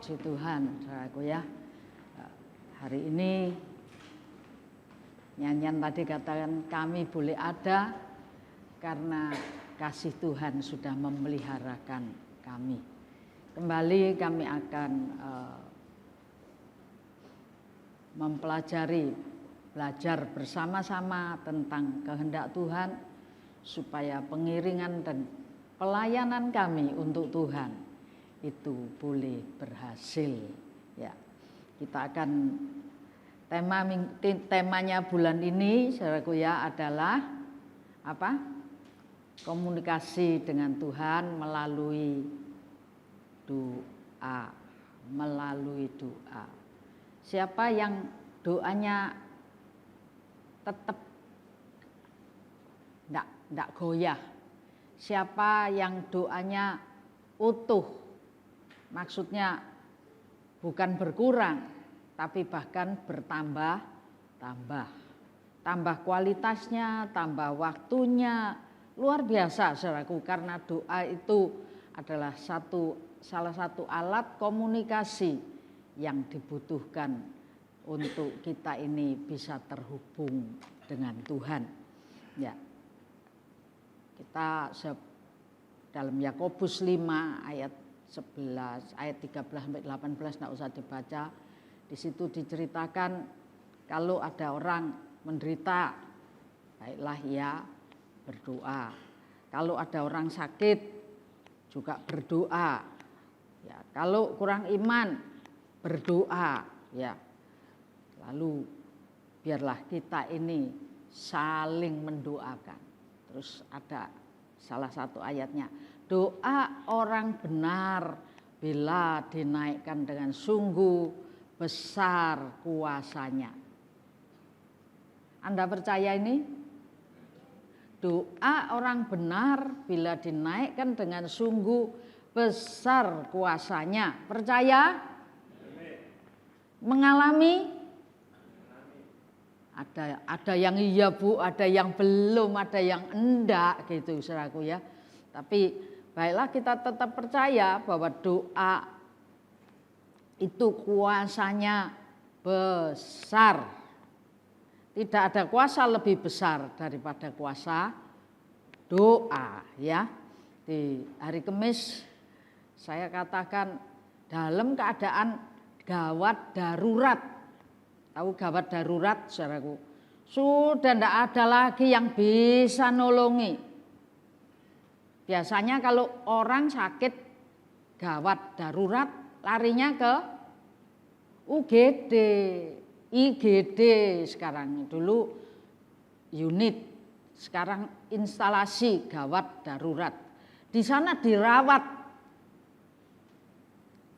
Puji Tuhan, saudaraku ya. Hari ini nyanyian tadi katakan kami boleh ada karena kasih Tuhan sudah memeliharakan kami. Kembali kami akan belajar bersama-sama tentang kehendak Tuhan supaya pengiringan dan pelayanan kami untuk Tuhan itu boleh berhasil ya. Kita akan temanya bulan ini saudaraku ya adalah apa? Komunikasi dengan Tuhan melalui doa, Siapa yang doanya tetap enggak goyah? Siapa yang doanya utuh? Maksudnya bukan berkurang, tapi bahkan bertambah. Tambah kualitasnya, tambah waktunya, luar biasa saudaraku. Karena doa itu adalah salah satu alat komunikasi yang dibutuhkan untuk kita ini bisa terhubung dengan Tuhan. Ya. Kita dalam Yakobus 5 ayat 11, ayat 13 sampai 18 enggak usah dibaca. Di situ diceritakan kalau ada orang menderita, baiklah ya berdoa. Kalau ada orang sakit juga berdoa. Ya, kalau kurang iman berdoa ya. Lalu biarlah kita ini saling mendoakan. Terus ada salah satu ayatnya, doa orang benar bila dinaikkan dengan sungguh besar kuasanya. Anda percaya ini? Doa orang benar bila dinaikkan dengan sungguh besar kuasanya. Percaya? Mengalami? Ada yang iya Bu, ada yang belum, ada yang enggak gitu saudaraku ya. Tapi baiklah kita tetap percaya bahwa doa itu kuasanya besar. Tidak ada kuasa lebih besar daripada kuasa doa ya. Di hari Kamis saya katakan dalam keadaan gawat darurat. Tahu gawat darurat saudaraku? Sudah tidak ada lagi yang bisa nolongi. Biasanya kalau orang sakit gawat darurat larinya ke UGD, IGD sekarang. Dulu unit, sekarang instalasi gawat darurat. Di sana dirawat.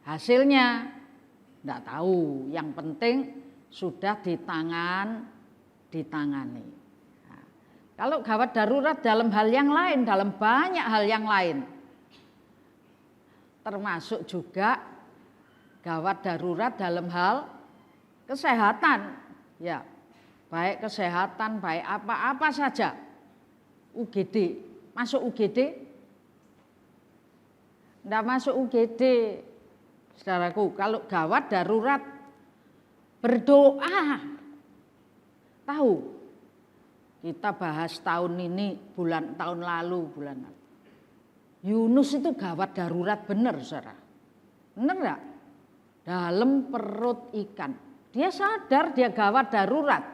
Hasilnya tidak tahu, yang penting sudah ditangani. Nah, kalau gawat darurat dalam hal yang lain, dalam banyak hal yang lain, termasuk juga gawat darurat dalam hal kesehatan, ya, baik kesehatan, baik apa-apa saja. UGD, masuk UGD? Enggak masuk UGD, saudaraku. Kalau gawat darurat berdoa. Tahu? Kita bahas tahun ini, tahun lalu. Yunus itu gawat darurat benar, saudara. Benar enggak? Dalam perut ikan. Dia sadar dia gawat darurat.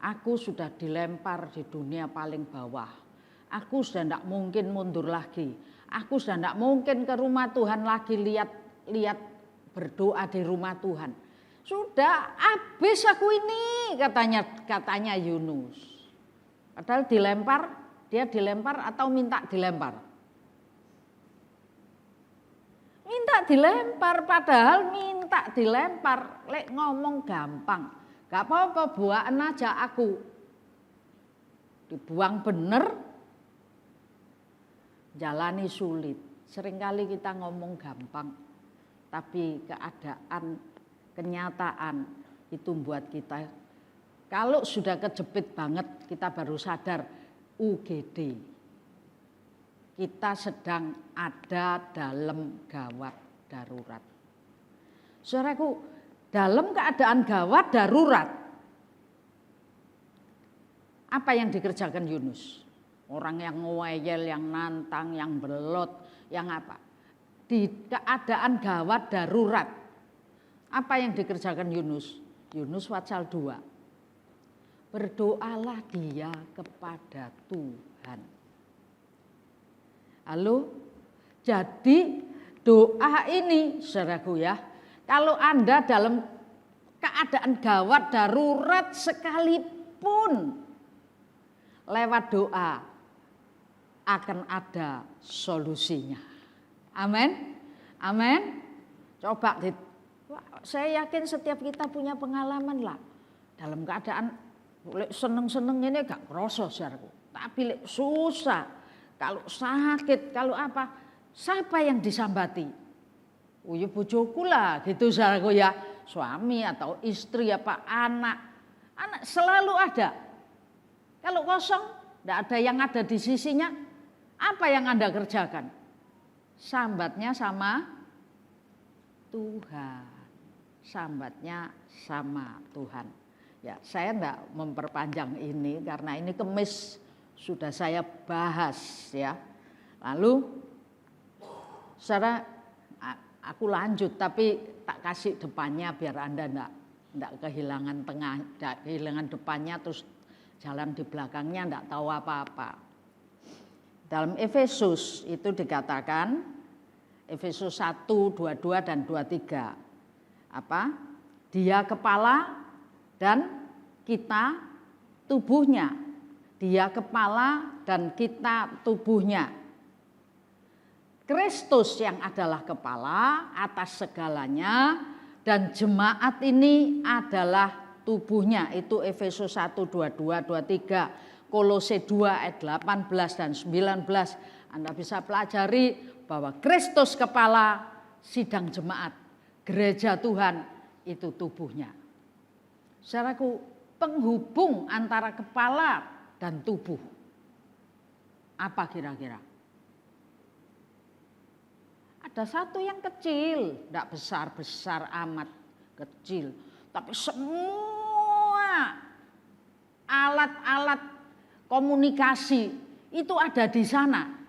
Aku sudah dilempar di dunia paling bawah. Aku sudah tidak mungkin mundur lagi. Aku sudah tidak mungkin ke rumah Tuhan lagi lihat berdoa di rumah Tuhan. Sudah habis aku ini katanya Yunus. Padahal dia dilempar atau minta dilempar? Minta dilempar, padahal minta dilempar. Lek ngomong gampang. Gak apa-apa buaan aja aku. Dibuang bener, jalani sulit. Seringkali kita ngomong gampang, tapi kenyataan itu membuat kita, kalau sudah kejepit banget kita baru sadar UGD. Kita sedang ada dalam gawat darurat. Saudaraku, dalam keadaan gawat darurat, apa yang dikerjakan Yunus? Orang yang ngeyel, yang nantang, yang belot, yang apa? Di keadaan gawat darurat, apa yang dikerjakan Yunus? Yunus pasal 2. Berdoalah dia kepada Tuhan. Halo? Jadi doa ini, saudaraku ya, kalau Anda dalam keadaan gawat darurat sekalipun, lewat doa akan ada solusinya. Amin. Amin. Coba, saya yakin setiap kita punya pengalaman lah. Dalam keadaan seneng-seneng ini gak kroso, saudaraku. Tapi susah, kalau sakit, kalau apa, siapa yang disambati? Ya bojoku lah gitu, saudaraku ya. Suami atau istri apa anak. Anak selalu ada. Kalau kosong, tidak ada yang ada di sisinya, apa yang Anda kerjakan? Sambatnya sama Tuhan. Sambatnya sama Tuhan. Ya, saya tidak memperpanjang ini karena ini Kemis sudah saya bahas ya. Lalu, saudara, aku lanjut tapi tak kasih depannya biar Anda tidak kehilangan tengah, tidak kehilangan depannya terus jalan di belakangnya tidak tahu apa-apa. Dalam Efesus itu dikatakan, Efesus 1, 22 dan 23. Apa? Dia kepala dan kita tubuhnya. Dia kepala dan kita tubuhnya. Kristus yang adalah kepala atas segalanya dan jemaat ini adalah tubuhnya. Itu Efesus 1, 22, 23, Kolose 2 ayat 18 dan 19. Anda bisa pelajari bahwa Kristus kepala, sidang jemaat, gereja Tuhan itu tubuhnya. Saudaraku, penghubung antara kepala dan tubuh. Apa kira-kira? Ada satu yang kecil, tidak besar-besar amat, kecil. Tapi semua alat-alat komunikasi itu ada di sana.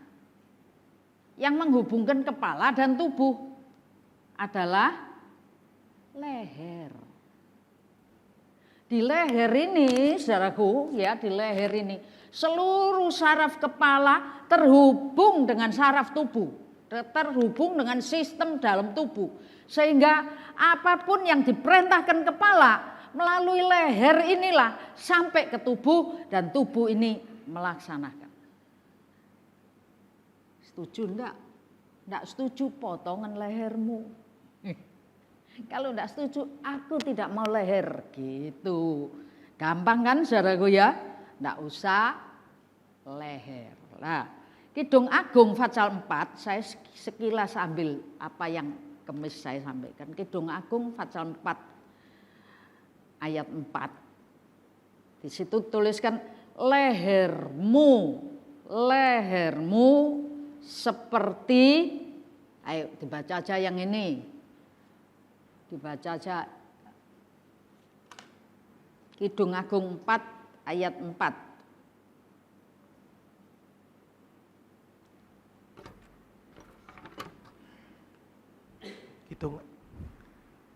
Yang menghubungkan kepala dan tubuh adalah leher. Di leher ini, saudaraku, ya di leher ini, seluruh saraf kepala terhubung dengan saraf tubuh, terhubung dengan sistem dalam tubuh. Sehingga apapun yang diperintahkan kepala melalui leher inilah sampai ke tubuh dan tubuh ini melaksanakan. Setuju enggak? Enggak setuju, potongan lehermu. Kalau enggak setuju, aku tidak mau leher gitu. Gampang kan saudaraku ya? Enggak usah leher. Nah, Kidung Agung pasal 4, saya sekilas ambil apa yang Kemis saya sampaikan. Kidung Agung pasal 4 ayat 4. Di situ tuliskan lehermu seperti, ayo dibaca aja yang ini. Dibaca aja Kidung Agung 4 ayat 4.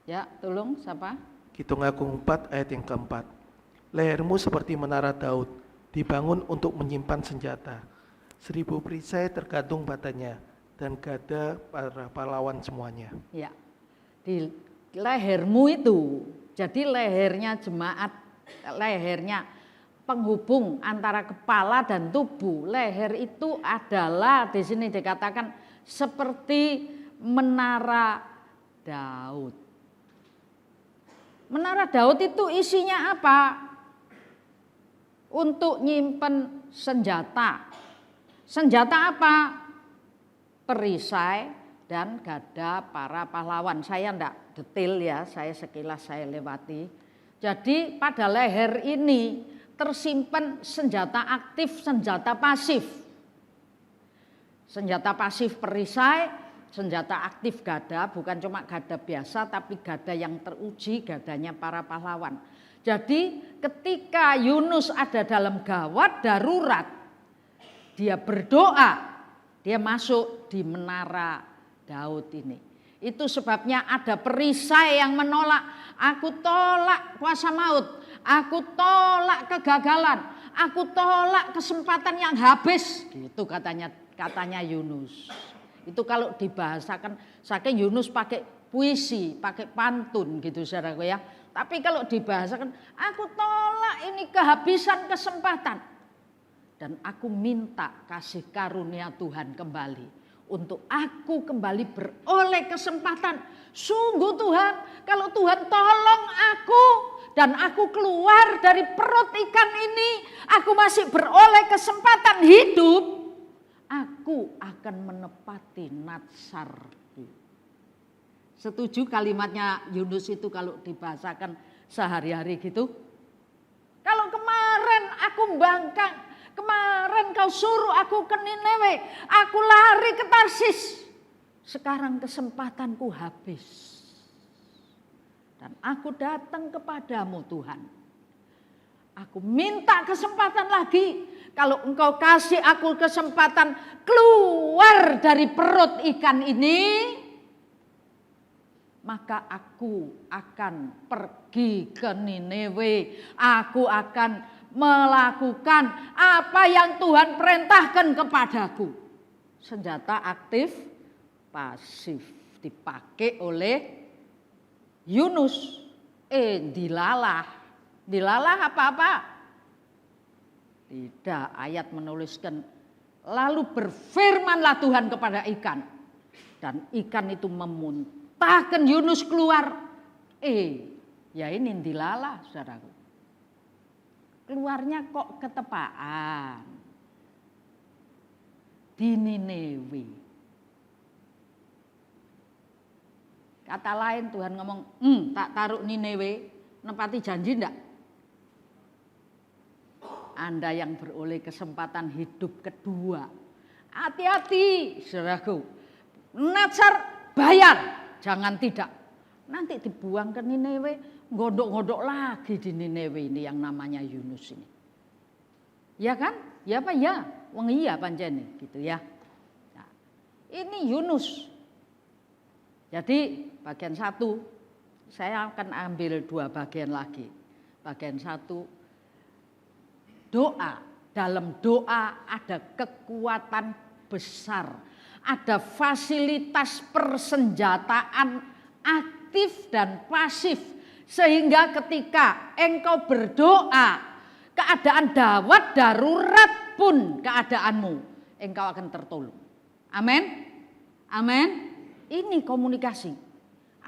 Ya, tolong siapa? Kidung Agung 4 ayat yang keempat. Lehermu seperti menara Daud, dibangun untuk menyimpan senjata. 1000 perisai tergantung badannya, dan gada para pahlawan semuanya. Ya, di lehermu itu, jadi lehernya jemaat, lehernya penghubung antara kepala dan tubuh. Leher itu adalah di sini dikatakan seperti menara Daud. Menara Daud itu isinya apa? Untuk nyimpen senjata. Senjata apa? Perisai dan gada para pahlawan. Saya enggak detail ya, saya sekilas saya lewati. Jadi pada leher ini tersimpan senjata aktif, senjata pasif. Senjata pasif perisai, senjata aktif Gada, bukan cuma Gada biasa tapi Gada yang teruji, Gadanya para pahlawan. Jadi ketika Yunus ada dalam gawat darurat, dia berdoa, dia masuk di menara Daud ini. Itu sebabnya ada perisai yang menolak, aku tolak kuasa maut, aku tolak kegagalan, aku tolak kesempatan yang habis, gitu katanya Yunus. Itu kalau dibahasakan, saking Yunus pakai puisi, pakai pantun gitu saudaraku ya. Tapi kalau dibahasakan, aku tolak ini kehabisan kesempatan. Dan aku minta kasih karunia Tuhan kembali. Untuk aku kembali beroleh kesempatan. Sungguh Tuhan, kalau Tuhan tolong aku dan aku keluar dari perut ikan ini, aku masih beroleh kesempatan hidup, aku akan menepati natsarku. Setuju kalimatnya Yunus itu kalau dibahasakan sehari-hari gitu? Kalau kemarin aku bangkang, kemarin kau suruh aku ke Niniwe, aku lari ke Tarsis. Sekarang kesempatanku habis. Dan aku datang kepadamu Tuhan. Aku minta kesempatan lagi. Kalau engkau kasih aku kesempatan keluar dari perut ikan ini, maka aku akan pergi ke Niniwe. Aku akan melakukan apa yang Tuhan perintahkan kepadaku. Senjata aktif, pasif dipakai oleh Yunus. Dilalah. Dilalah apa-apa? Tidak, ayat menuliskan lalu berfirmanlah Tuhan kepada ikan. Dan ikan itu memuntahkan Yunus keluar. Ya ini dilalah saudaraku. Keluarnya kok ketepaan di Niniwe. Kata lain Tuhan ngomong, tak taruh Niniwe, nempati janji enggak? Anda yang beroleh kesempatan hidup kedua, hati-hati saudaraku. Natsar bayar, jangan tidak. Nanti dibuang ke Niniwe. Godok-godok lagi di Niniwe ini yang namanya Yunus ini. Ya kan? Ya apa ya? Wong iya pancene gitu ya. Nah, ini Yunus. Jadi bagian 1 saya akan ambil 2 bagian lagi. Bagian 1 doa. Dalam doa ada kekuatan besar. Ada fasilitas persenjataan aktif dan pasif. Sehingga ketika engkau berdoa, keadaan gawat darurat pun keadaanmu, engkau akan tertolong. Amin. Amin. Ini komunikasi.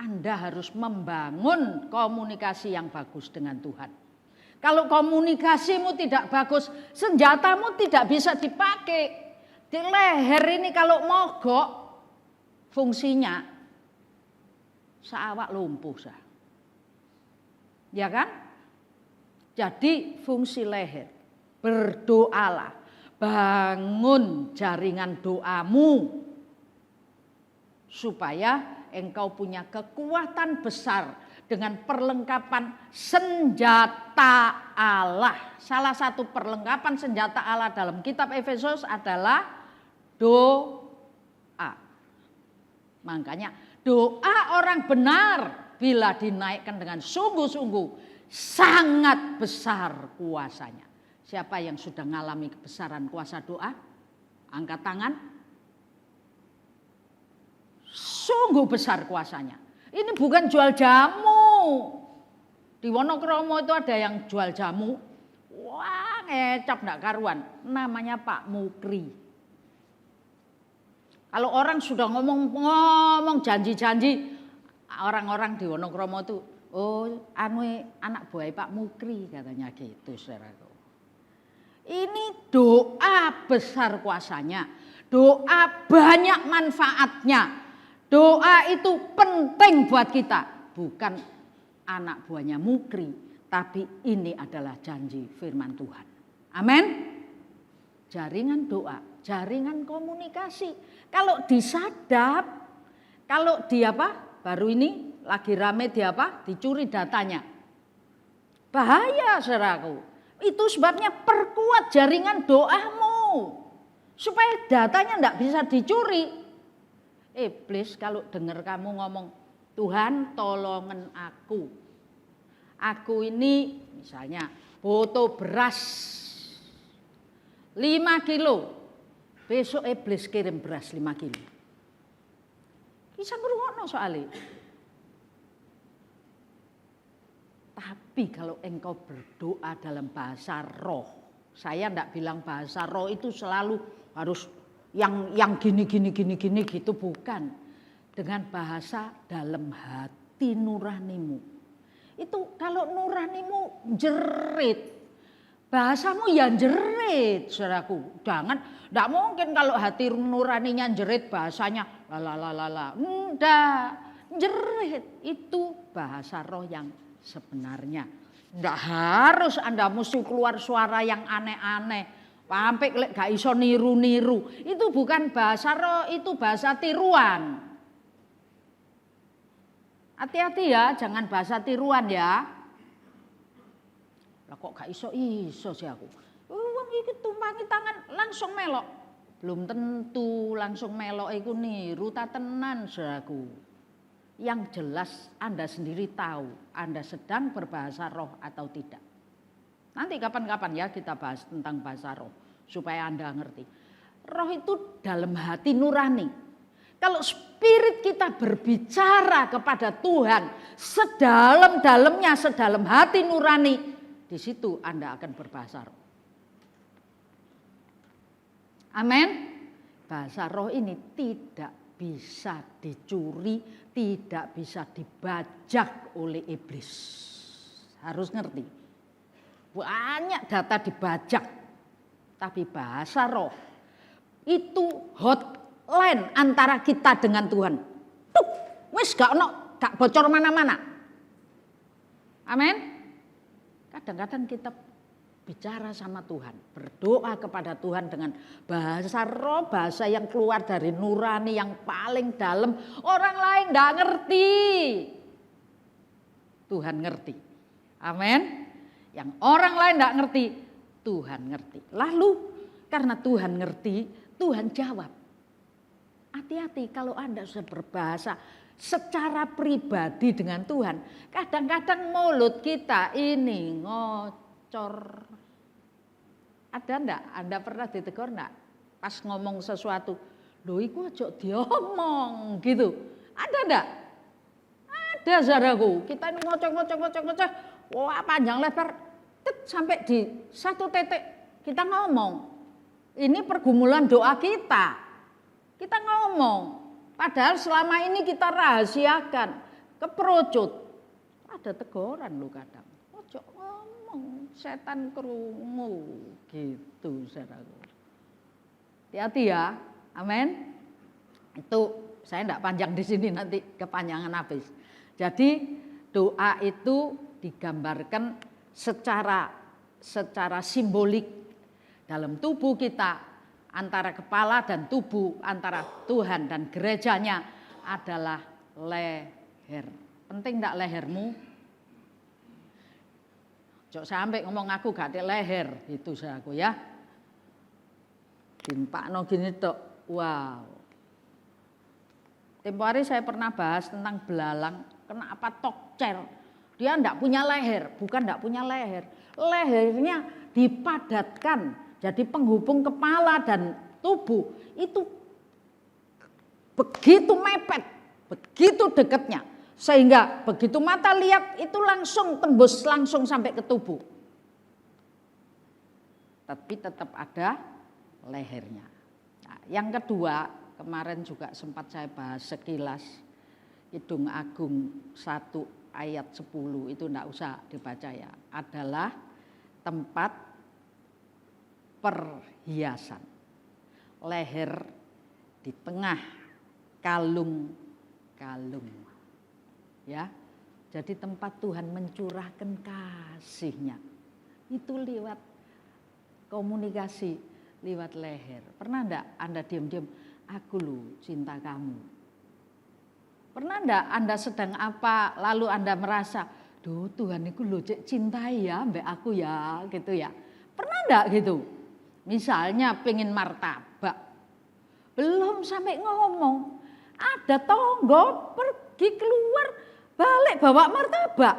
Anda harus membangun komunikasi yang bagus dengan Tuhan. Kalau komunikasimu tidak bagus, senjatamu tidak bisa dipakai. Di leher ini kalau mogok, fungsinya seawak lumpuh sah. Ya kan? Jadi fungsi leher, berdoalah, bangun jaringan doamu supaya engkau punya kekuatan besar dengan perlengkapan senjata Allah. Salah satu perlengkapan senjata Allah dalam kitab Efesus adalah doa. Makanya doa orang benar bila dinaikkan dengan sungguh-sungguh sangat besar kuasanya. Siapa yang sudah mengalami kebesaran kuasa doa? Angkat tangan. Sungguh besar kuasanya. Ini bukan jual jamu. Di Wonokromo itu ada yang jual jamu. Wah, ngecap enggak karuan. Namanya Pak Mukri. Kalau orang sudah ngomong janji-janji, orang-orang di Wonokromo itu, anak buah Pak Mukri katanya gitu, saudaraku. Ini doa besar kuasanya, doa banyak manfaatnya, doa itu penting buat kita, bukan anak buahnya Mukri, tapi ini adalah janji firman Tuhan. Amin. Jaringan doa, jaringan komunikasi. Kalau disadap, Kalau di apa? Baru ini lagi rame di apa? Dicuri datanya. Bahaya saudaraku. Itu sebabnya perkuat jaringan doamu. Supaya datanya enggak bisa dicuri. Iblis kalau dengar kamu ngomong, Tuhan tolongan aku. Aku ini misalnya butuh beras 5 kilo. Besok iblis kirim beras 5 kilo. Bisa ngrungokno soalnya. Tapi kalau engkau berdoa dalam bahasa roh, saya enggak bilang bahasa roh itu selalu harus yang gini gitu, bukan. Dengan bahasa dalam hati nuranimu. Itu kalau nuranimu jerit, bahasamu ya jerit, saudaraku. Enggak mungkin kalau hati nuraninya jerit bahasanya la. Enggak, jerit itu bahasa roh yang sebenarnya. Enggak harus Anda mesti keluar suara yang aneh-aneh. Sampai gak iso niru-niru. Itu bukan bahasa roh, itu bahasa tiruan. Hati-hati ya, jangan bahasa tiruan ya. Lah kok gak iso sih aku. Wong iki tumpangi tangan langsung melok. Belum tentu langsung melok iku niru ta tenan saudaraku. Yang jelas Anda sendiri tahu Anda sedang berbahasa roh atau tidak. Nanti kapan-kapan ya kita bahas tentang bahasa roh supaya Anda ngerti. Roh itu dalam hati nurani. Kalau spirit kita berbicara kepada Tuhan sedalam-dalamnya, sedalam hati nurani, di situ Anda akan berbahasa roh. Amin. Bahasa roh ini tidak bisa dicuri, tidak bisa dibajak oleh iblis. Harus ngerti. Banyak data dibajak, tapi bahasa roh itu hotline antara kita dengan Tuhan. Tuh, wis gak bocor mana-mana. Amin. Kadang-kadang kita bicara sama Tuhan, berdoa kepada Tuhan dengan bahasa roh, bahasa yang keluar dari nurani yang paling dalam. Orang lain gak ngerti, Tuhan ngerti. Amin. Yang orang lain gak ngerti, Tuhan ngerti. Lalu karena Tuhan ngerti, Tuhan jawab. Hati-hati kalau Anda sudah berbahasa secara pribadi dengan Tuhan. Kadang-kadang mulut kita ini ngocor. Ada enggak? Anda pernah ditegur enggak? Pas ngomong sesuatu, loh iku aja diomong gitu. Ada enggak? Ada saudaraku. Kita ini ngocok. Wah panjang lebar. Sampai di satu titik kita ngomong. Ini pergumulan doa kita. Kita ngomong. Padahal selama ini kita rahasiakan. Keperucut. Ada teguran loh kadang. Ojo ngomong, setan krungu gitu saudaraku. Hati-hati ya. Amin. Itu saya enggak panjang di sini, nanti kepanjangan habis. Jadi doa itu digambarkan secara simbolik dalam tubuh kita, antara kepala dan tubuh, antara Tuhan dan gerejanya adalah leher. Penting enggak lehermu? Jok sampai ngomong aku gak ada leher, itu aku ya. Timpakno gini tok. Wow. Tempo hari saya pernah bahas tentang belalang, kenapa tokcer. Dia enggak punya leher, bukan enggak punya leher. Lehernya dipadatkan, jadi penghubung kepala dan tubuh. Itu begitu mepet, begitu dekatnya. Sehingga begitu mata lihat itu langsung tembus langsung sampai ke tubuh. Tapi tetap ada lehernya. Nah, yang kedua, kemarin juga sempat saya bahas sekilas. Kidung Agung 1 ayat 10 itu enggak usah dibaca ya. Adalah tempat perhiasan. Leher di tengah kalung-kalung. Ya, jadi tempat Tuhan mencurahkan kasih-Nya itu lewat komunikasi, lewat leher. Pernah enggak Anda diam-diam, aku lu cinta kamu. Pernah enggak Anda sedang apa, lalu Anda merasa, duh Tuhan itu lo cek cintai ya mbak aku ya, gitu ya. Pernah enggak gitu? Misalnya pengen martabak, belum sampai ngomong, ada tonggo pergi keluar, balik bawa martabak.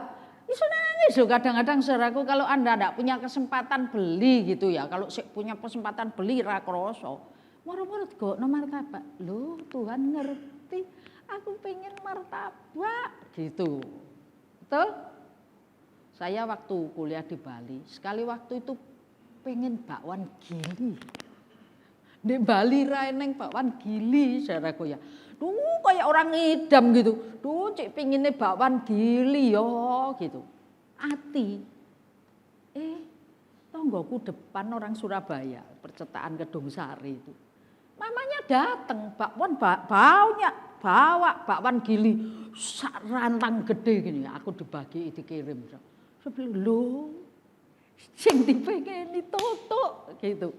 Isu nangis loh kadang-kadang saudaraku kalau Anda enggak punya kesempatan beli gitu ya. Kalau punya kesempatan beli rakroso, moro-moro go no martabak. Loh Tuhan ngerti, aku pengen martabak gitu. Betul? Saya waktu kuliah di Bali, sekali waktu itu pengen bakwan gili. Di Bali raeneng bakwan gili saudaraku ya. Duh kayak orang ngidam gitu. Duh cik pengennya bakwan gili yo gitu. Ati. Tonggoku depan orang Surabaya, percetakan Kedung Sari itu. Mamanya datang, bakwan bawa bakwan gili. Rantang gede gini, aku dibagi dikirim. Saya bilang, loh, sing dipengeni toto gitu.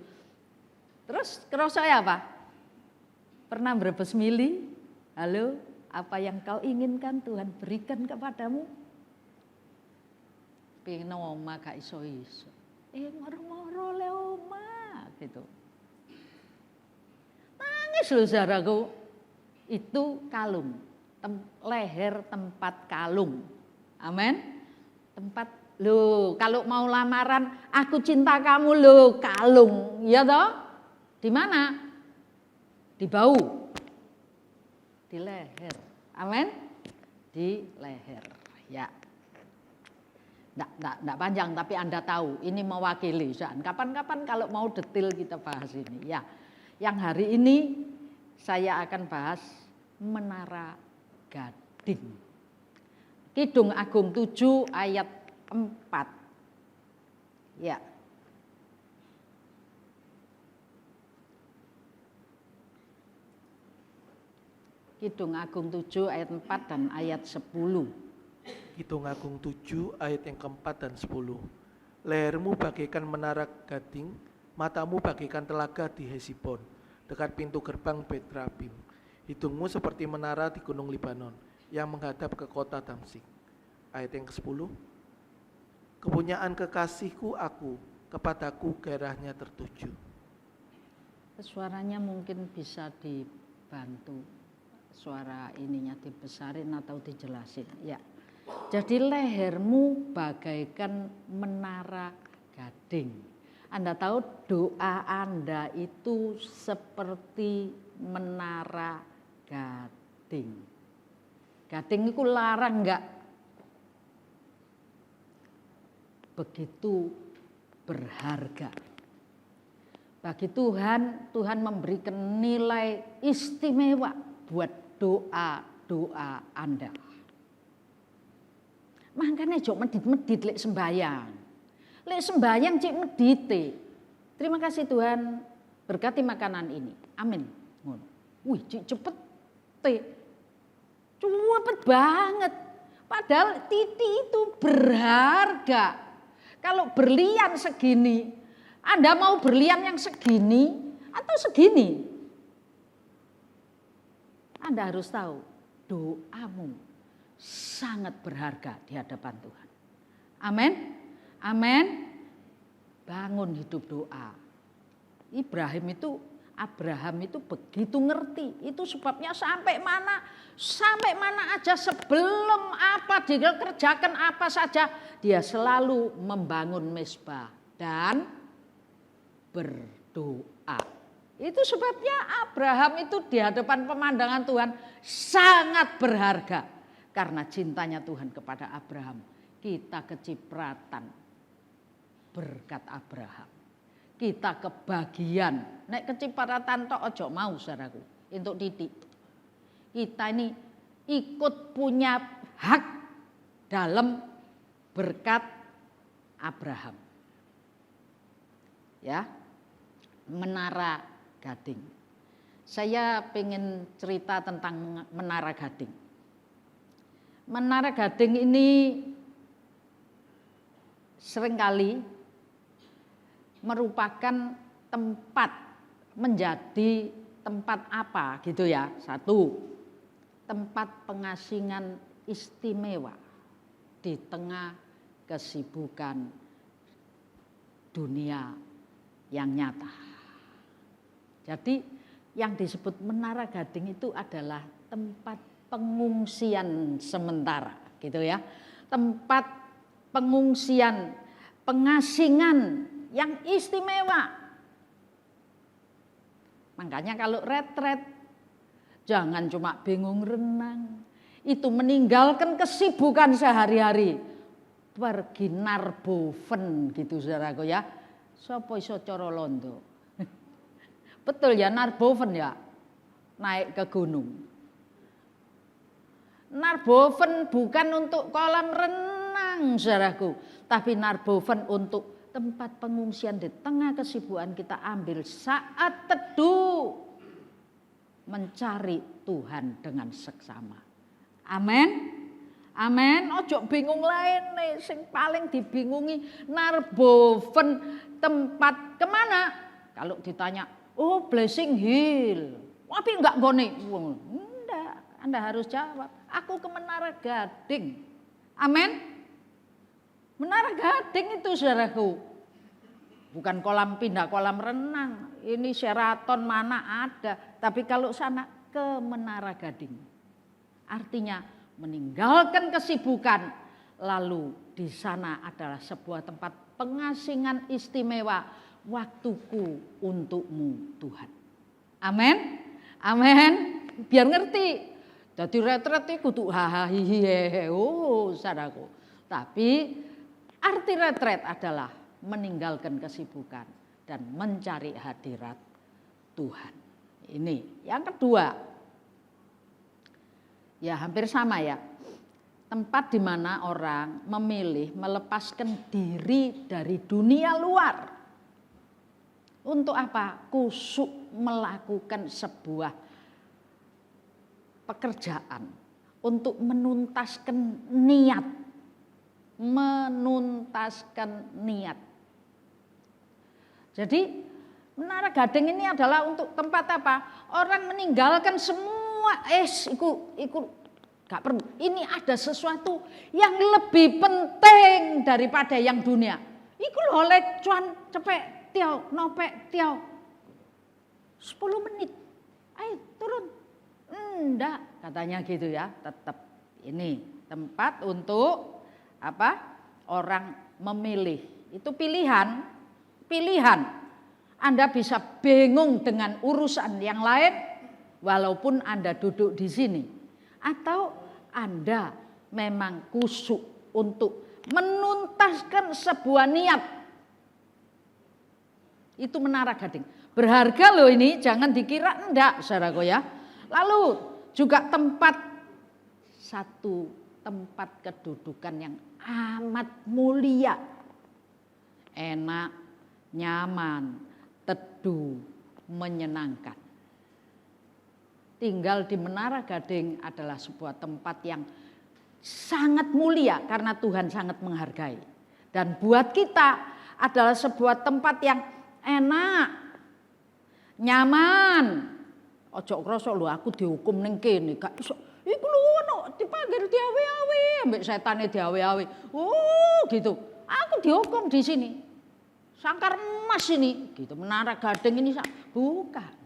Terus kerasa ya apa? Pernah berebes mili? Halo, apa yang kau inginkan Tuhan berikan kepadamu? Pengen oma gak iso-iso. Moro-moro le oma gitu. Nangis loh saudaraku. Itu kalung, leher tempat kalung. Amin. Tempat lo kalau mau lamaran, aku cinta kamu lo kalung, ya toh? Di mana? Di bau, di leher, amin, di leher, ya. Nggak panjang, tapi Anda tahu ini mewakili. Kapan-kapan kalau mau detail kita bahas ini, ya. Yang hari ini saya akan bahas Menara Gading. Kidung Agung 7 ayat 4. Ya. Kidung Agung 7 ayat 4 dan ayat 10. Kidung Agung 7 ayat yang keempat dan 10. Lehermu bagaikan menara gading, matamu bagaikan telaga di Hesibon, dekat pintu gerbang Betrabim. Hidungmu seperti menara di gunung Libanon, yang menghadap ke kota Damsik. Ayat yang ke-10. Kepunyaan kekasihku aku, kepadaku gairahnya tertuju. Suaranya mungkin bisa dibantu, suara ininya dibesarin atau dijelasin. Ya. Jadi lehermu bagaikan menara gading. Anda tahu doa Anda itu seperti menara gading. Gading itu larang enggak? Begitu berharga. Bagi Tuhan, Tuhan memberikan nilai istimewa buat doa-doa Anda. Makanya jok medit-medit lek sembayang. Lek sembayang cik medite. Terima kasih Tuhan berkati makanan ini. Amin. Wih cik cepet cepet banget. Padahal titi itu berharga. Kalau berlian segini, Anda mau berlian yang segini atau segini? Anda harus tahu doamu sangat berharga di hadapan Tuhan. Amin. Amin. Bangun hidup doa. Abraham itu begitu ngerti. Itu sebabnya sampai mana aja sebelum apa dia kerjakan apa saja, dia selalu membangun mezbah dan berdoa. Itu sebabnya Abraham itu di hadapan pemandangan Tuhan sangat berharga. Karena cintanya Tuhan kepada Abraham, kita kecipratan berkat Abraham. Kita kebagian. Nek kecipratan tok ojo mau saudaraku, untuk titik. Kita ini ikut punya hak dalam berkat Abraham. Ya. Menara Gading. Saya pengen cerita tentang Menara Gading. Menara Gading ini seringkali merupakan tempat, menjadi tempat apa gitu ya. Satu, tempat pengasingan istimewa di tengah kesibukan dunia yang nyata. Jadi yang disebut Menara Gading itu adalah tempat pengungsian sementara, gitu ya. Tempat pengungsian, pengasingan yang istimewa. Makanya kalau retret, jangan cuma bingung renang. Itu meninggalkan kesibukan sehari-hari. Pergi Narboven gitu saudaraku ya. Sopo iso cara londo. Betul ya Narboven ya. Naik ke gunung. Narboven bukan untuk kolam renang saudaraku. Tapi Narboven untuk tempat pengungsian di tengah kesibukan kita ambil saat teduh. Mencari Tuhan dengan seksama. Amin. Amin. Ojo bingung lain nih, sing paling dibingungi Narboven tempat kemana? Kalau ditanya, oh Blessing Hill, tapi enggak gone. Enggak, Anda harus jawab. Aku ke Menara Gading. Amin. Menara Gading itu saudaraku. Bukan kolam pindah kolam renang. Ini Sheraton mana ada. Tapi kalau sana ke Menara Gading. Artinya meninggalkan kesibukan, lalu di sana adalah sebuah tempat pengasingan istimewa, waktuku untukmu Tuhan. Amin, amin. Biar ngerti. Jadi retret itu kudu hahaha, oh saudaraku. Tapi arti retret adalah meninggalkan kesibukan dan mencari hadirat Tuhan. Ini yang kedua. Ya hampir sama ya, tempat di mana orang memilih melepaskan diri dari dunia luar. Untuk apa? Kusuk melakukan sebuah pekerjaan untuk menuntaskan niat. Menuntaskan niat. Jadi Menara Gading ini adalah untuk tempat apa? Orang meninggalkan semua iku gak perlu. Ini ada sesuatu yang lebih penting daripada yang dunia. Iku lho oleh cuan cepek tiau nopek tiau 10 menit. Ayo turun. Enggak, katanya gitu ya. Tetap ini tempat untuk apa? Orang memilih. Itu pilihan. Pilihan. Anda bisa bingung dengan urusan yang lain walaupun Anda duduk di sini. Atau Anda memang kusuk untuk menuntaskan sebuah niat. Itu Menara Gading. Berharga loh ini, jangan dikira enggak saudaraku ya. Lalu juga satu tempat kedudukan yang amat mulia. Enak, nyaman, teduh, menyenangkan. Tinggal di Menara Gading adalah sebuah tempat yang sangat mulia karena Tuhan sangat menghargai. Dan buat kita adalah sebuah tempat yang enak, nyaman. Ojo krasa lho aku dihukum ning kene, gak iso. Iku lho ono dipanggil diawe-awe, ambek setane diawe-awe. Oh, gitu. Aku dihukum di sini. Sangkar emas ini, gitu. Menara Gading ini bukan.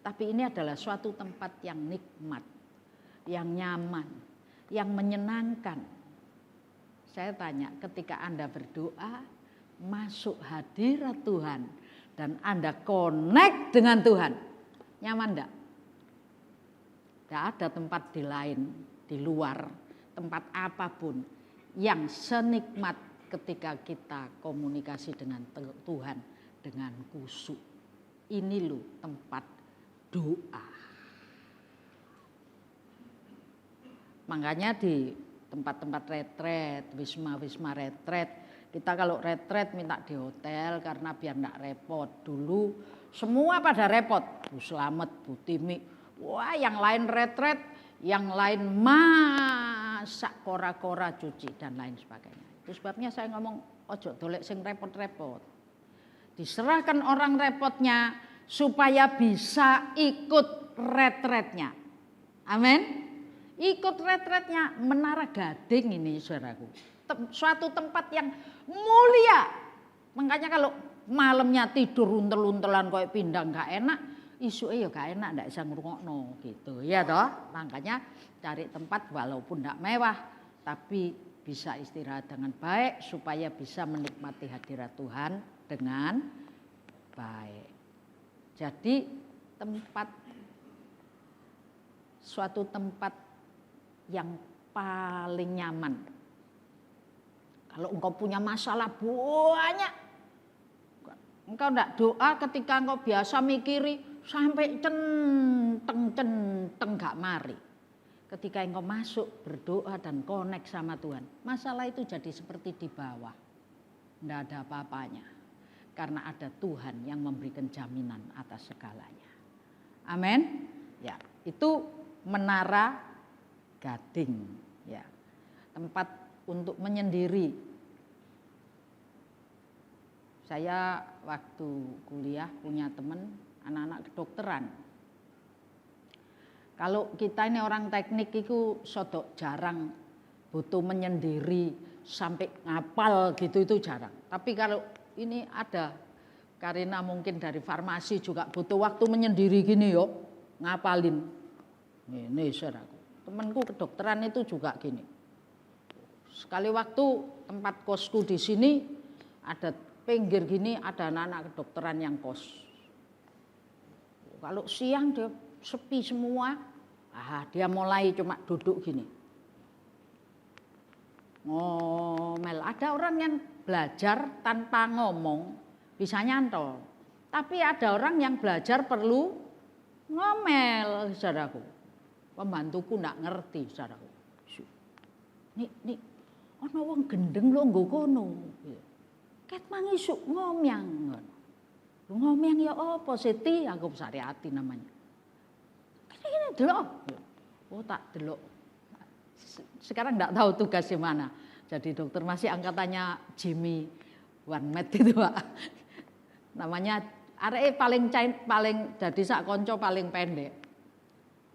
Tapi ini adalah suatu tempat yang nikmat, yang nyaman, yang menyenangkan. Saya tanya, ketika Anda berdoa, masuk hadirat Tuhan, dan Anda connect dengan Tuhan, nyaman enggak? Tidak ada tempat di lain, di luar, tempat apapun yang senikmat ketika kita komunikasi dengan Tuhan dengan kusuk. Ini loh tempat doa. Makanya di tempat-tempat retret, wisma-wisma retret, kita kalau retret minta di hotel karena biar enggak repot. Dulu semua pada repot, Bu Slamet, Bu Timi, wah yang lain retret, yang lain masak kora-kora cuci dan lain sebagainya. Itu sebabnya saya ngomong ojo dolek sing repot-repot. Diserahkan orang repotnya supaya bisa ikut retretnya. Amin. Ikut retretnya Menara Gading ini saudaraku. Suatu tempat yang mulia. Makanya kalau malamnya tidur untel-untelan kayak pindang gak enak, isuke ya gak enak, ndak bisa ngrungokno gitu. Ya toh? Makanya cari tempat walaupun ndak mewah tapi bisa istirahat dengan baik supaya bisa menikmati hadirat Tuhan dengan baik. Jadi suatu tempat yang paling nyaman. Kalau engkau punya masalah banyak, engkau tidak doa ketika engkau biasa mikiri sampai centeng gak mari. Ketika engkau masuk berdoa dan connect sama Tuhan, masalah itu jadi seperti di bawah. Tidak ada apa-apanya. Karena ada Tuhan yang memberikan jaminan atas segalanya. Amin. Ya, itu Menara Gading. Ya, tempat untuk menyendiri. Saya waktu kuliah punya teman anak-anak kedokteran. Kalau kita ini orang teknik itu sodok jarang butuh menyendiri sampai ngapal gitu itu jarang. Tapi kalau ini ada Karina mungkin dari farmasi juga butuh waktu menyendiri gini yo ngapalin. Ini saudaraku. Temanku kedokteran itu juga gini. Sekali waktu tempat kosku di sini ada pinggir gini ada anak-anak kedokteran yang kos. Kalau siang dia sepi semua, dia mulai cuma duduk gini. Ngomel. Ada orang yang belajar tanpa ngomong bisa nyantol. Tapi ada orang yang belajar perlu ngomel, saudaraku. Pembantuku ndak ngerti, saudaraku. Nih, ana wong gendeng lho nggo kono. Ket mangisuk ngomyang. Ngomyang ya apa Siti? Aku Sariati namanya. Ini delok. Oh tak delok. Sekarang enggak tahu tugas di mana. Jadi dokter masih angkatannya Jimmy One-Med itu Pak. Namanya areke paling jadi sak konco paling pendek.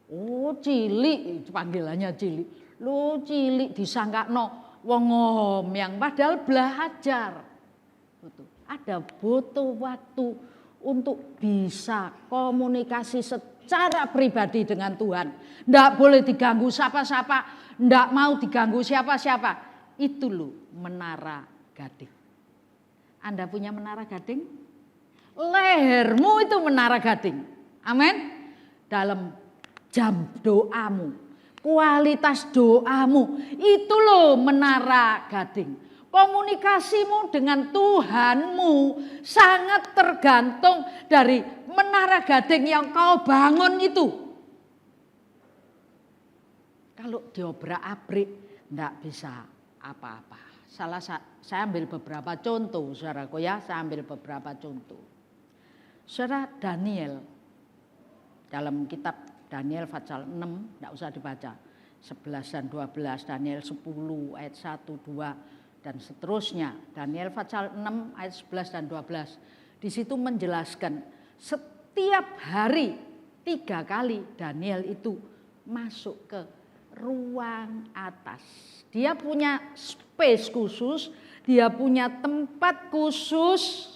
Oh cilik panggilannya cilik. Lu cilik disangkakno wong ngomyang padahal belajar. Ada butuh waktu untuk bisa komunikasi secara pribadi dengan Tuhan. Ndak boleh diganggu siapa-siapa, ndak mau diganggu siapa-siapa. Itu loh Menara Gading. Anda punya Menara Gading? Lehermu itu Menara Gading. Amin. Dalam jam doamu, kualitas doamu, itu loh Menara Gading. Komunikasimu dengan Tuhanmu sangat tergantung dari Menara Gading yang kau bangun itu. Kalau diobrak-abrik enggak bisa apa-apa. Saya ambil beberapa contoh, saudaraku ya, saya ambil beberapa contoh. Saudara Daniel, dalam kitab Daniel pasal 6, enggak usah dibaca. 11 dan 12, Daniel 10 ayat 1, 2, dan seterusnya. Daniel pasal 6 ayat 11 dan 12. Di situ menjelaskan setiap hari 3 kali Daniel itu masuk ke ruang atas. Dia punya space khusus, dia punya tempat khusus,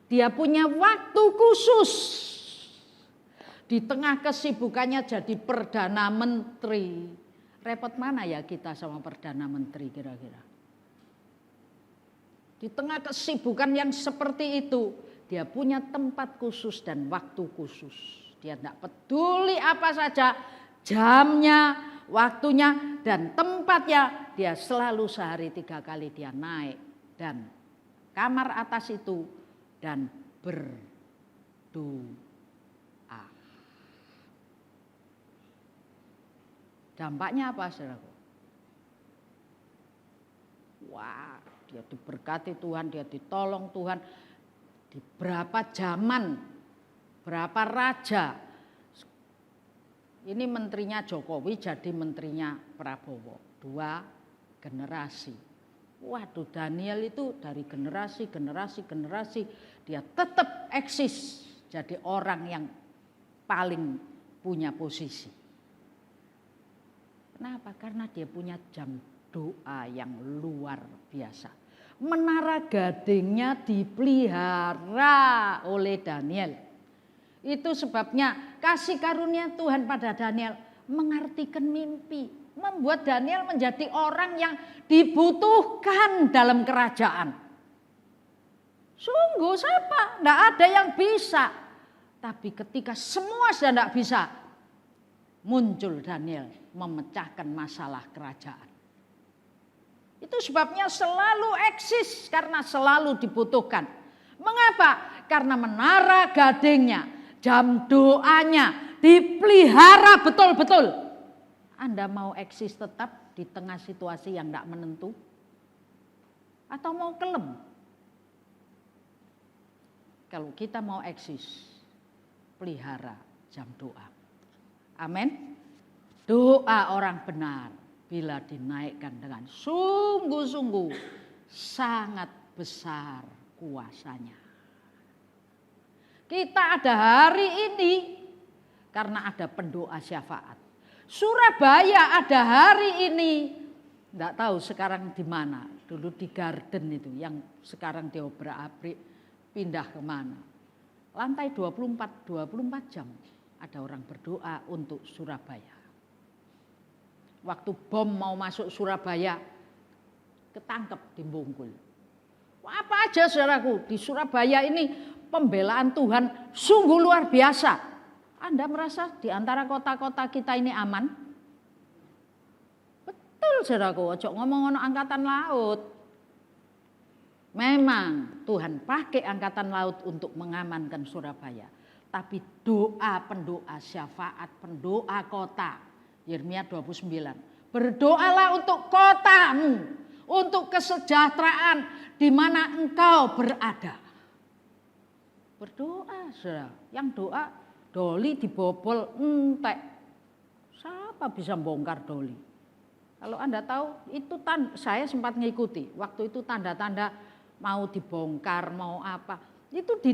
dia punya waktu khusus. Di tengah kesibukannya jadi Perdana Menteri. Repot mana ya kita sama Perdana Menteri kira-kira? Di tengah kesibukan yang seperti itu, dia punya tempat khusus dan waktu khusus. Dia tidak peduli apa saja, jamnya, waktunya, dan tempatnya. Dia selalu sehari 3 kali dia naik dan kamar atas itu dan berdoa. Dampaknya apa, saudaraku? Wah. Dia diberkati Tuhan, dia ditolong Tuhan. Di berapa zaman, berapa raja. Ini menterinya Jokowi jadi menterinya Prabowo. 2 generasi. Waduh, Daniel itu dari generasi, dia tetap eksis. Jadi orang yang paling punya posisi. Kenapa? Karena dia punya jam doa yang luar biasa. Menara gadingnya dipelihara oleh Daniel. Itu sebabnya kasih karunia Tuhan pada Daniel mengartikan mimpi. Membuat Daniel menjadi orang yang dibutuhkan dalam kerajaan. Sungguh siapa? Tidak ada yang bisa. Tapi ketika semua sudah tidak bisa, muncul Daniel memecahkan masalah kerajaan. Itu sebabnya selalu eksis karena selalu dibutuhkan. Mengapa? Karena menara gadingnya, jam doanya dipelihara betul-betul. Anda mau eksis tetap di tengah situasi yang tidak menentu? Atau mau kelem? Kalau kita mau eksis, pelihara jam doa. Amin. Doa orang benar bila dinaikkan dengan sungguh-sungguh sangat besar kuasanya. Kita ada hari ini karena ada pendoa syafaat. Surabaya ada hari ini, enggak tahu sekarang di mana. Dulu di Garden itu yang sekarang diobrak-abrik pindah kemana. Lantai 24 jam ada orang berdoa untuk Surabaya. Waktu bom mau masuk Surabaya, ketangkep di Bungkul. Apa aja saudaraku, di Surabaya ini pembelaan Tuhan sungguh luar biasa. Anda merasa di antara kota-kota kita ini aman? Betul saudaraku, ojo ngomong angkatan laut. Memang Tuhan pakai angkatan laut untuk mengamankan Surabaya. Tapi doa pendoa syafaat, pendoa kota. Yeremia 29. Berdoalah untuk kotamu, untuk kesejahteraan di mana engkau berada. Berdoa saudara, yang doa doli dibobol entek. Siapa bisa bongkar doli? Kalau Anda tahu, itu saya sempat ngikuti. Waktu itu tanda-tanda mau dibongkar, mau apa. Itu di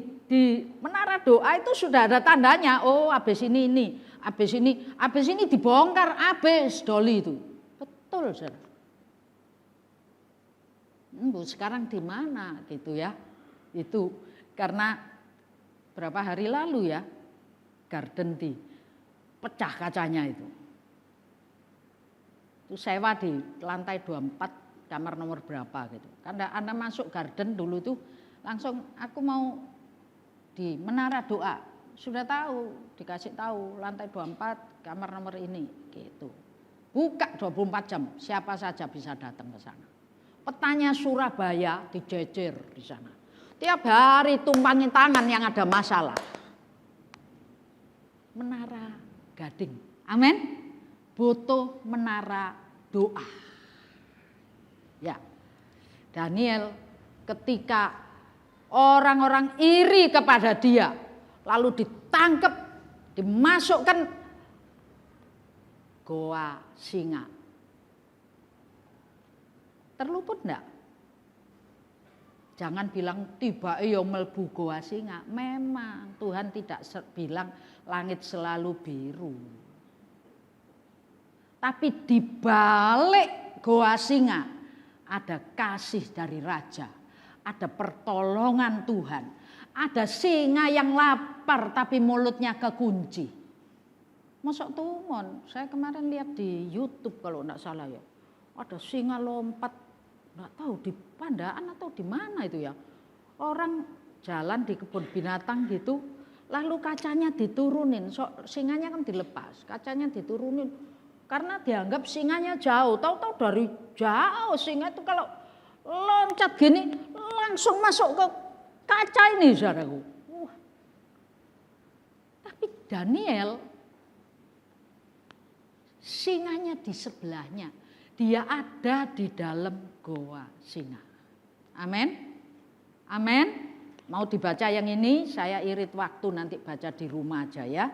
menara doa itu sudah ada tandanya. Oh, habis ini, habis ini dibongkar, habis doli itu. Betul, saudara. Sekarang di mana gitu ya? Itu karena berapa hari lalu ya, Garden di pecah kacanya itu. Itu sewa di lantai 24 kamar nomor berapa gitu. Karena Anda masuk Garden dulu tuh langsung aku mau di menara doa. Sudah tahu, dikasih tahu lantai 24 kamar nomor ini gitu. Buka 24 jam, siapa saja bisa datang ke sana. Petanya Surabaya dijejer di sana. Tiap hari tumpangin tangan yang ada masalah. Menara gading. Amin. Butuh menara doa. Ya. Daniel ketika orang-orang iri kepada dia lalu ditangkap, dimasukkan goa singa. Terluput enggak? Jangan bilang tiba melbu goa singa. Memang Tuhan tidak bilang langit selalu biru. Tapi di balik goa singa ada kasih dari raja. Ada pertolongan Tuhan. Ada singa yang lapar tapi mulutnya kekunci. Mosok tumon. Saya kemarin lihat di YouTube kalau enggak salah ya. Ada singa lompat. Nggak tahu di Pandaan atau di mana itu ya. Orang jalan di kebun binatang gitu, lalu kacanya diturunin. Singanya kan dilepas, kacanya diturunin. Karena dianggap singanya jauh. Tahu-tahu dari jauh singa itu kalau loncat gini langsung masuk ke kaca ini saudaraku. Tapi Daniel singanya di sebelahnya. Dia ada di dalam goa singa. Amin. Amin. Mau dibaca yang ini, saya irit waktu nanti baca di rumah aja ya.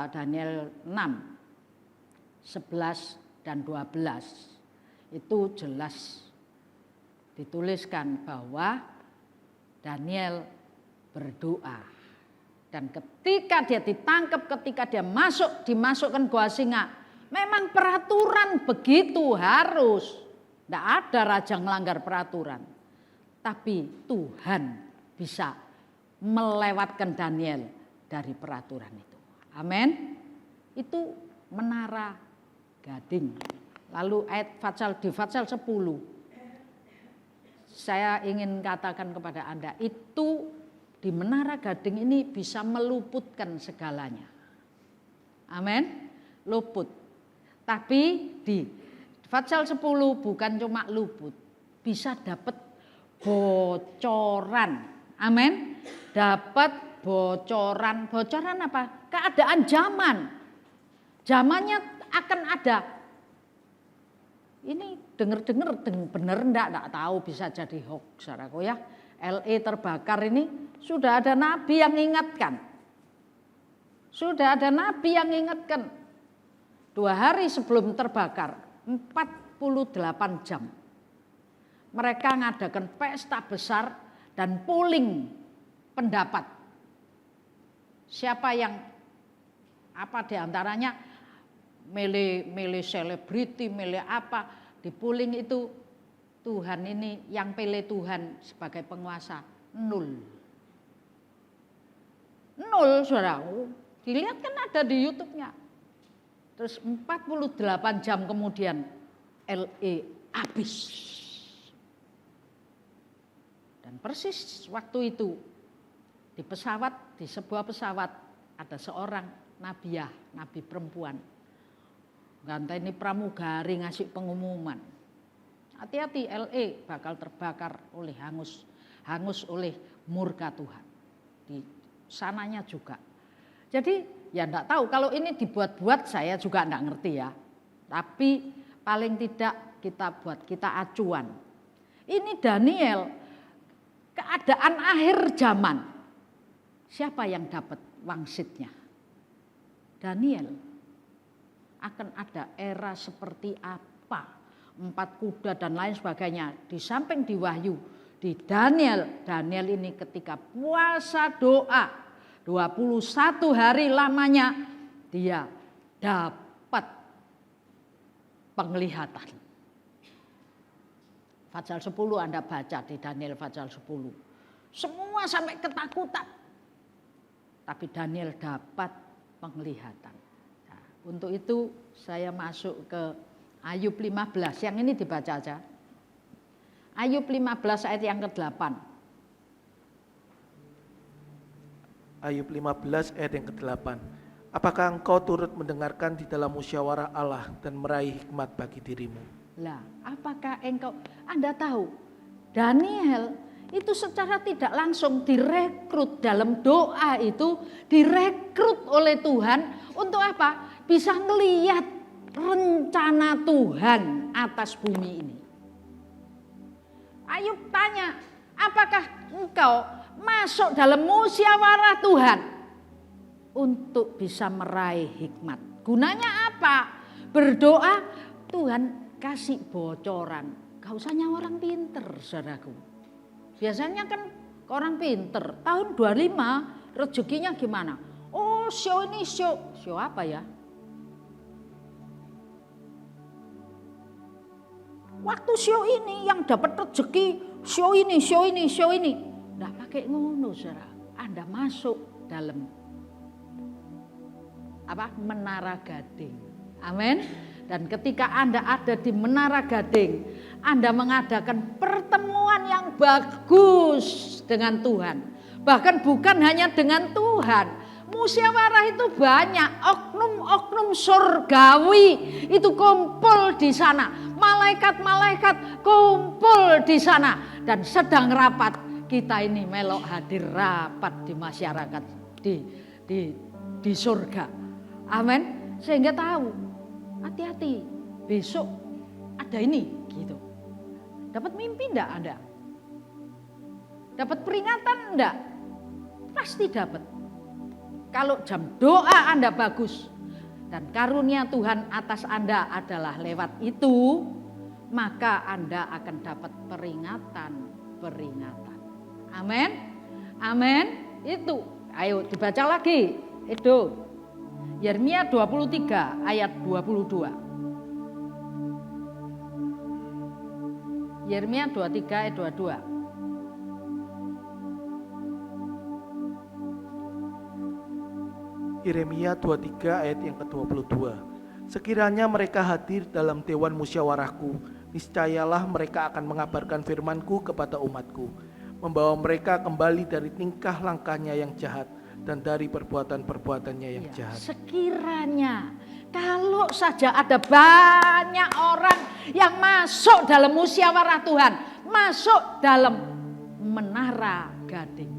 Daniel 6, 11 dan 12. Itu jelas dituliskan bahwa Daniel berdoa. Dan ketika dia ditangkap, ketika dia dimasukkan goa singa, Memang peraturan begitu harus. Tidak ada raja melanggar peraturan. Tapi Tuhan bisa melewatkan Daniel dari peraturan itu. Amin. Itu menara gading. Lalu ayat di Fatsal 10. Saya ingin katakan kepada Anda, itu di menara gading ini bisa meluputkan segalanya. Amin. Luput. Tapi di Fatsal 10 bukan cuma luput, bisa dapat bocoran. Amin. Dapat bocoran. Bocoran apa? Keadaan zaman. Zamannya akan ada. Ini dengar-dengar benar enggak tahu, bisa jadi hoax, saudaraku ya. LE terbakar ini sudah ada nabi yang ingatkan. Sudah ada nabi yang ingatkan. 2 hari sebelum terbakar, 48 jam. Mereka ngadakan pesta besar dan polling pendapat. Siapa yang diantaranya milih selebriti, milih apa, di polling itu Tuhan ini yang pilih Tuhan sebagai penguasa 0. 0, saudara. Dilihat kan ada di YouTube-nya. Terus 48 jam kemudian LE habis. Dan persis waktu itu di sebuah pesawat ada seorang nabiah, nabi perempuan. Ganteni pramugari ngasih pengumuman. Hati-hati, LE bakal terbakar oleh hangus oleh murka Tuhan. Di sananya juga. Jadi ya enggak tahu, kalau ini dibuat-buat saya juga enggak ngerti ya. Tapi paling tidak kita acuan. Ini Daniel, keadaan akhir zaman. Siapa yang dapat wangsitnya? Daniel. Akan ada era seperti apa? 4 kuda dan lain sebagainya. Di samping di Wahyu, di Daniel ini ketika puasa doa 21 hari lamanya, dia dapat penglihatan. Fatsal 10 Anda baca di Daniel Fatsal 10. Semua sampai ketakutan. Tapi Daniel dapat penglihatan. Nah, untuk itu saya masuk ke Ayub 15, yang ini dibaca aja. Ayub 15 ayat yang ke-8. Ayub 15 ayat yang ke-8. Apakah engkau turut mendengarkan di dalam musyawarah Allah dan meraih hikmat bagi dirimu? Lah, apakah Anda tahu Daniel itu secara tidak langsung direkrut dalam doa itu, direkrut oleh Tuhan untuk apa? Bisa ngelihat rencana Tuhan atas bumi ini. Ayub tanya, apakah engkau masuk dalam musyawarah Tuhan untuk bisa meraih hikmat? Gunanya apa? Berdoa, Tuhan kasih bocoran. Gak usahnya orang pinter, saudaraku. Biasanya kan orang pinter, tahun 25 rezekinya gimana? Oh, show ini show apa ya? Waktu show ini yang dapat rezeki, show ini. Nggak pakai ngono, saudara. Anda masuk dalam menara gading. Amin. Dan ketika Anda ada di menara gading, Anda mengadakan pertemuan yang bagus dengan Tuhan. Bahkan bukan hanya dengan Tuhan. Musyawarah itu banyak, oknum-oknum surgawi itu kumpul di sana. Malaikat-malaikat kumpul di sana. Dan sedang rapat, kita ini melok hadir rapat di masyarakat, di surga. Amin. Sehingga tahu, hati-hati, besok ada ini gitu. Dapat mimpi enggak Anda? Dapat peringatan enggak? Pasti dapat. Kalau jam doa Anda bagus dan karunia Tuhan atas Anda adalah lewat itu, maka Anda akan dapat peringatan. Amin. Amin. Itu. Ayo dibaca lagi. Itu. Yeremia 23 ayat 22. Yeremia 23 ayat 22. Yeremia 23 ayat yang ke-22. Sekiranya mereka hadir dalam dewan musyawarahku, niscayalah mereka akan mengabarkan firmanku kepada umatku, membawa mereka kembali dari tingkah langkahnya yang jahat dan dari perbuatan-perbuatannya yang jahat. Sekiranya kalau saja ada banyak orang yang masuk dalam musyawarah Tuhan, masuk dalam menara gading.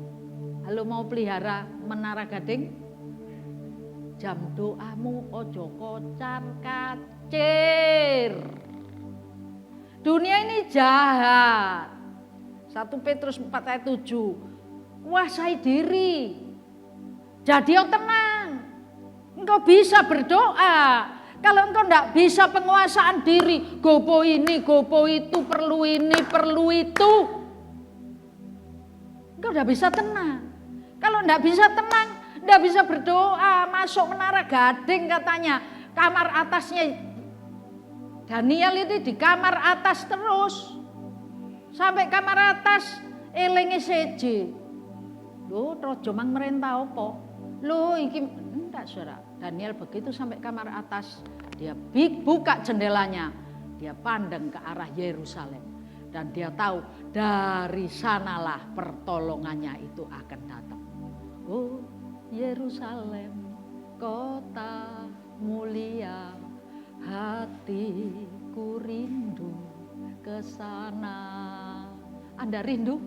Halo, mau pelihara menara gading? Jam doamu ojo kocar kacir. Dunia ini jahat. 1 Petrus 4 ayat 7. Kuasai diri. Jadi tenang. Engkau bisa berdoa. Kalau engkau tidak bisa penguasaan diri, gopo ini, gopo itu, perlu ini, perlu itu, engkau tidak bisa tenang. Kalau tidak bisa tenang, tidak bisa berdoa. Masuk menara gading katanya, kamar atasnya Daniel itu di kamar atas terus. Sampai kamar atas elinge seje. Loh, rojo mang merentah apa? Loh, iki enggak saudara. Daniel begitu sampai kamar atas, dia buka jendelanya, dia pandang ke arah Yerusalem, dan dia tahu dari sanalah pertolongannya itu akan datang. Oh, Yerusalem, kota mulia, hatiku rindu ke sana. Anda rindu?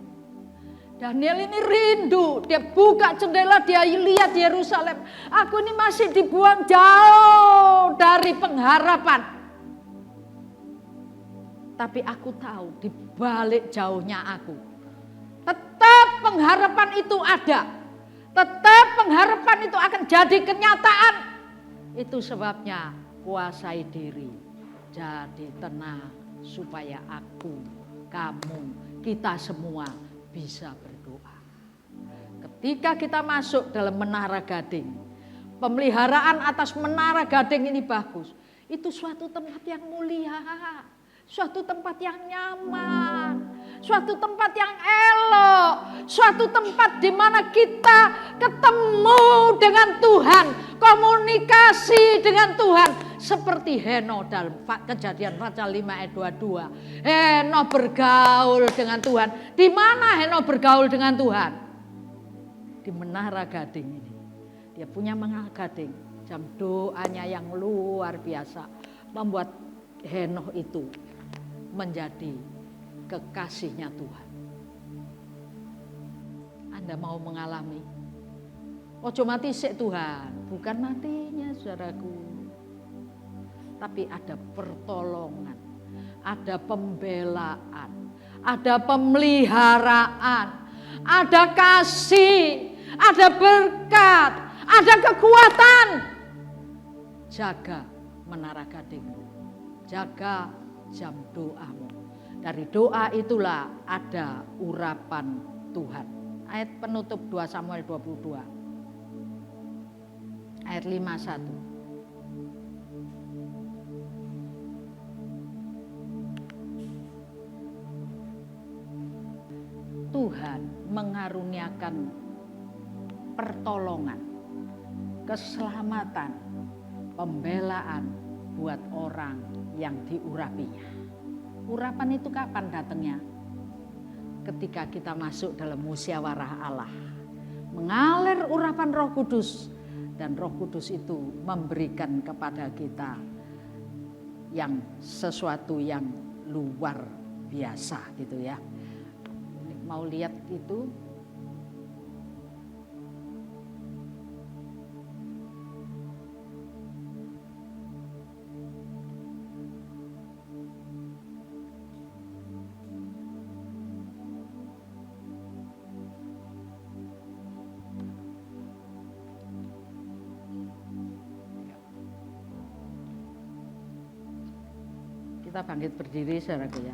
Daniel ini rindu, dia buka jendela, dia lihat Yerusalem. Aku ini masih dibuang jauh dari pengharapan. Tapi aku tahu di balik jauhnya aku, tetap pengharapan itu ada. Tetap pengharapan itu akan jadi kenyataan. Itu sebabnya kuasai diri, jadi tenang supaya aku, kamu, kita semua bisa berdoa. Ketika kita masuk dalam menara gading, pemeliharaan atas menara gading ini bagus. Itu suatu tempat yang mulia, suatu tempat yang nyaman, suatu tempat yang elok, suatu tempat di mana kita ketemu dengan Tuhan, komunikasi dengan Tuhan. Seperti Henokh dalam Kejadian pasal 5 ayat 22. Henokh bergaul dengan Tuhan. Di mana Henokh bergaul dengan Tuhan? Di menara gading ini. Dia punya menara gading. Jam doanya yang luar biasa membuat Henokh itu menjadi kekasihnya Tuhan. Anda mau mengalami? Ojo mati sik Tuhan. Bukan matinya saudaraku. Tapi ada pertolongan, ada pembelaan, ada pemeliharaan, ada kasih, ada berkat, ada kekuatan. Jaga menara gadingmu, jaga jam doamu. Dari doa itulah ada urapan Tuhan. Ayat penutup 2 Samuel 22, ayat 51. Tuhan mengaruniakan pertolongan, keselamatan, pembelaan buat orang yang diurapinya. Urapan itu kapan datangnya? Ketika kita masuk dalam musyawarah Allah. Mengalir urapan Roh Kudus, dan Roh Kudus itu memberikan kepada kita yang sesuatu yang luar biasa gitu ya. Mau lihat itu? Kita bangkit berdiri saudaraku ya.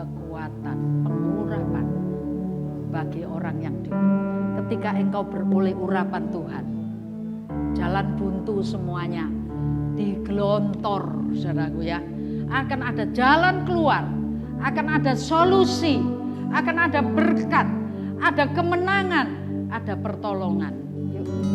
kekuatan, pengurapan bagi orang yang ketika engkau beroleh urapan Tuhan, jalan buntu semuanya digelontor, saudaraku ya. Akan ada jalan keluar, akan ada solusi, akan ada berkat, ada kemenangan, ada pertolongan. Yuk.